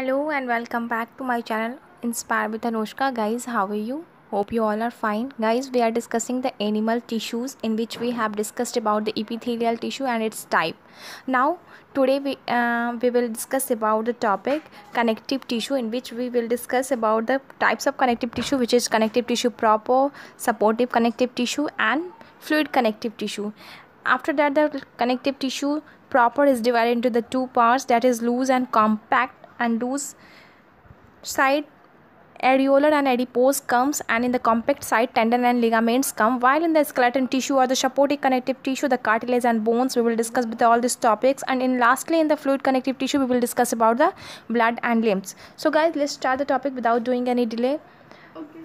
Hello and welcome back to my channel Inspire with Anushka. Guys, how are you? Hope you all are fine. Guys, we are discussing the animal tissues in which we have discussed about the epithelial tissue and its type. Now, today we will discuss about the topic connective tissue, in which we will discuss about the types of connective tissue, which is connective tissue proper, supportive connective tissue and fluid connective tissue. After that, the connective tissue proper is divided into the two parts, that is loose and compact. And loose side areolar and adipose comes, and in the compact side tendon and ligaments come, while in the skeleton tissue or the supporting connective tissue the cartilage and bones. We will discuss with all these topics, and lastly in the fluid connective tissue we will discuss about the blood and limbs. So guys, let's start the topic without doing any delay. Okay.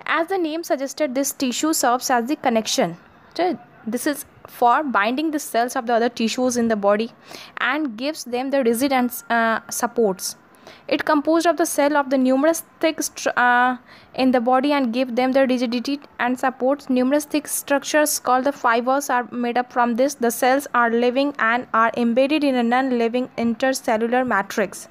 As the name suggested, this tissue serves as the connection. So this is for binding the cells of the other tissues in the body and gives them the rigid and supports. It composed of the cell of the numerous thick in the body and give them the rigidity and supports. Numerous thick structures called the fibers are made up from this. The cells are living and are embedded in a non-living intercellular matrix.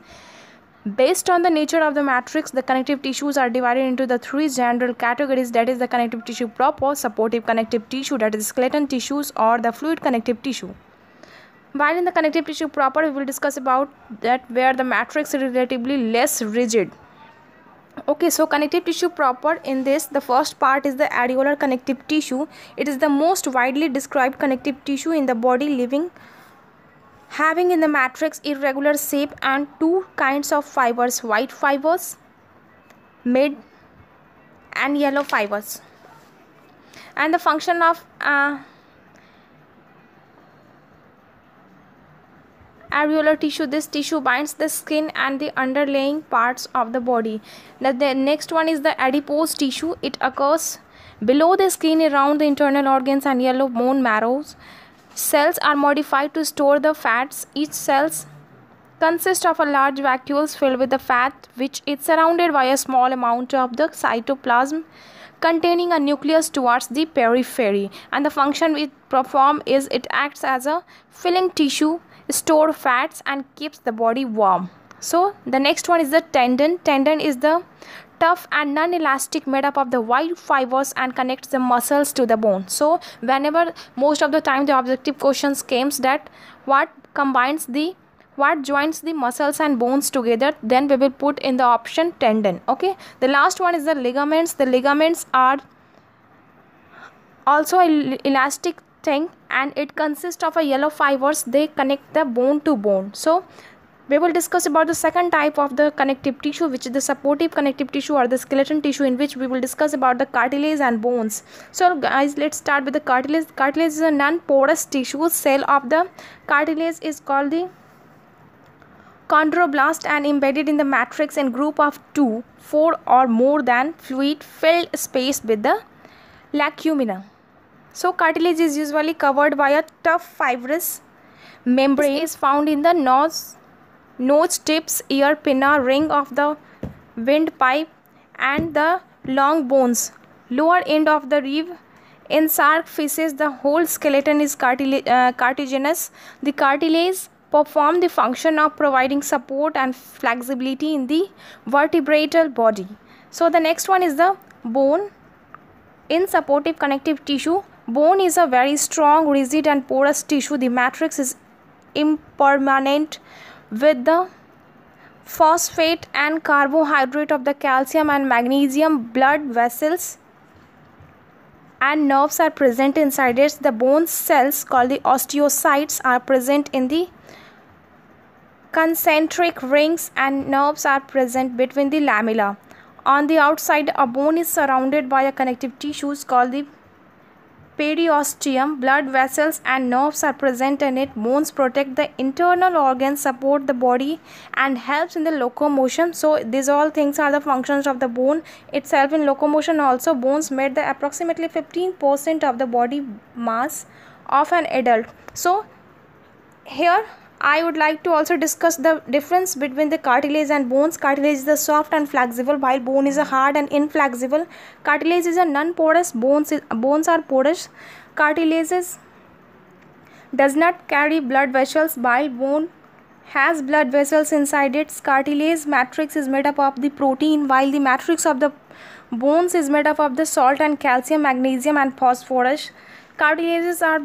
Based on the nature of the matrix, the connective tissues are divided into the three general categories, that is the connective tissue proper, supportive connective tissue, that is skeleton tissues, or the fluid connective tissue. While in the connective tissue proper, we will discuss about that where the matrix is relatively less rigid. Okay, so connective tissue proper, in this the first part is the areolar connective tissue. It is the most widely described connective tissue in the body living, having in the matrix irregular shape and two kinds of fibers, white fibers, mid and yellow fibers. And the function of areolar tissue, this tissue binds the skin and the underlying parts of the body. Now the next one is the adipose tissue. It occurs below the skin around the internal organs and yellow bone marrows. Cells are modified to store the fats. Each cell consists of a large vacuoles filled with the fat, which is surrounded by a small amount of the cytoplasm containing a nucleus towards the periphery. And the function it performs is it acts as a filling tissue, store fats and keeps the body warm. So the next one is the tendon. Tendon is the tough and non-elastic, made up of the white fibers and connects the muscles to the bone. So whenever, most of the time, the objective questions comes that what joins the muscles and bones together, then we will put in the option tendon. Okay, the last one is the ligaments. The ligaments are also an elastic thing and it consists of a yellow fibers. They connect the bone to bone. So we will discuss about the second type of the connective tissue, which is the supportive connective tissue or the skeleton tissue, in which we will discuss about the cartilage and bones. So guys, let's start with the cartilage. Cartilage is a non-porous tissue. Cell of the cartilage is called the chondroblast and embedded in the matrix in group of 2, 4 or more than fluid filled space with the lacuna. So cartilage is usually covered by a tough fibrous membrane. Is found in the nose tips, ear, pinna, ring of the windpipe and the long bones, lower end of the rib. In shark fishes, the whole skeleton is cartilaginous. The cartilage perform the function of providing support and flexibility in the vertebral body. So the next one is the bone. In supportive connective tissue, bone is a very strong, rigid and porous tissue. The matrix is impermanent with the phosphate and carbohydrate of the calcium and magnesium. Blood vessels and nerves are present inside it. The bone cells called the osteocytes are present in the concentric rings and nerves are present between the lamella. On the outside, a bone is surrounded by a connective tissues called the periosteum. Blood vessels and nerves are present in it. Bones protect the internal organs, support the body and helps in the locomotion. So these all things are the functions of the bone itself. In locomotion also, bones made the approximately 15% of the body mass of an adult. So here I would like to also discuss the difference between the cartilage and bones. Cartilage is the soft and flexible, while bone is a hard and inflexible. Cartilage is a non-porous, bones are porous. Cartilage does not carry blood vessels, while bone has blood vessels inside its cartilage matrix is made up of the protein, while the matrix of the bones is made up of the salt and calcium, magnesium and phosphorus. Cartilages are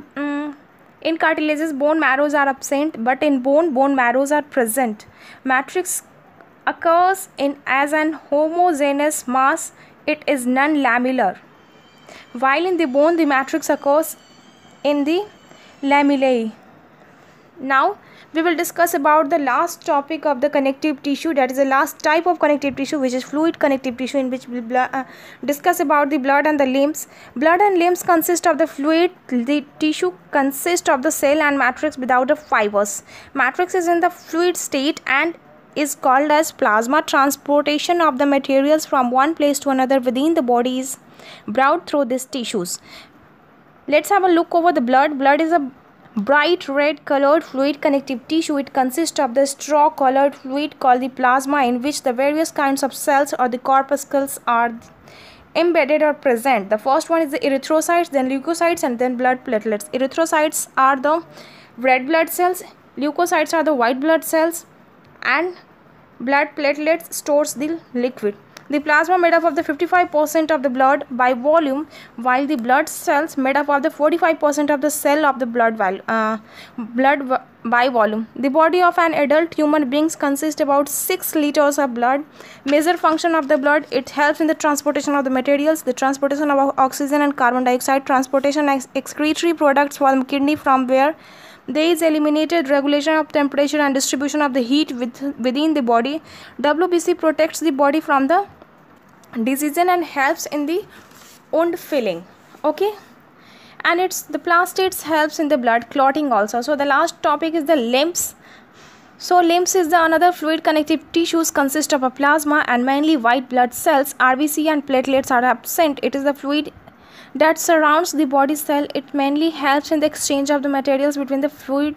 in cartilages bone marrows are absent, but in bone marrows are present. Matrix occurs in as an homogeneous mass. It is non-lamellar, while in the bone the matrix occurs in the lamellae. Now we will discuss about the last topic of the connective tissue, that is the last type of connective tissue, which is fluid connective tissue, in which we will discuss about the blood and the limbs. Blood and limbs consist of the fluid. The tissue consists of the cell and matrix without the fibers. Matrix is in the fluid state and is called as plasma. Transportation of the materials from one place to another within the body is brought through these tissues. Let's have a look over the blood. Blood is a bright red colored fluid connective tissue. It consists of the straw colored fluid called the plasma, in which the various kinds of cells or the corpuscles are embedded or present. The first one is the erythrocytes, then leukocytes, and then blood platelets. Erythrocytes are the red blood cells, leukocytes are the white blood cells, and blood platelets stores the liquid. The plasma made up of the 55% of the blood by volume, while the blood cells made up of the 45% of the cell of the blood by volume. The body of an adult human being consists about 6 liters of blood. Major function of the blood: it helps in the transportation of the materials, the transportation of oxygen and carbon dioxide, transportation excretory products from kidney, from where there is eliminated, regulation of temperature and distribution of the heat within the body. WBC protects the body from the disease and helps in the wound filling. Okay, and the plastids helps in the blood clotting also. So the last topic is the limbs. So limbs is the another fluid connective tissues, consist of a plasma and mainly white blood cells. RBC and platelets are absent. It is the fluid that surrounds the body cell. It mainly helps in the exchange of the materials between the fluid,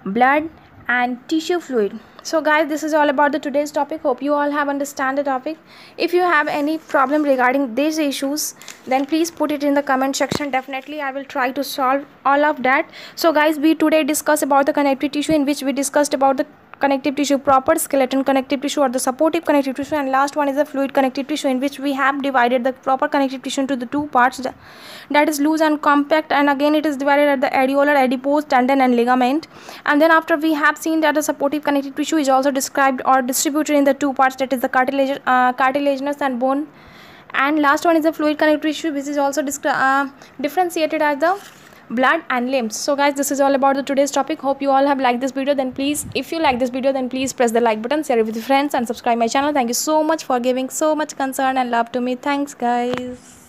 blood and tissue fluid. So guys, this is all about the today's topic. Hope you all have understand the topic. If you have any problem regarding these issues, then please put it in the comment section. Definitely I will try to solve all of that. So guys, we today discuss about the connective tissue, in which we discussed about the connective tissue proper, skeleton connective tissue or the supportive connective tissue, and last one is the fluid connective tissue, in which we have divided the proper connective tissue into the two parts, that is loose and compact, and again it is divided at the areolar, adipose, tendon and ligament. And then after we have seen that the supportive connective tissue is also described or distributed in the two parts, that is the cartilaginous and bone, and last one is the fluid connective tissue, which is also differentiated as the blood and limbs. So guys, this is all about the today's topic. Hope you all have liked this video. Then please, if you like this video, then please press the like button, share it with your friends and subscribe my channel. Thank you so much for giving so much concern and love to me. Thanks guys.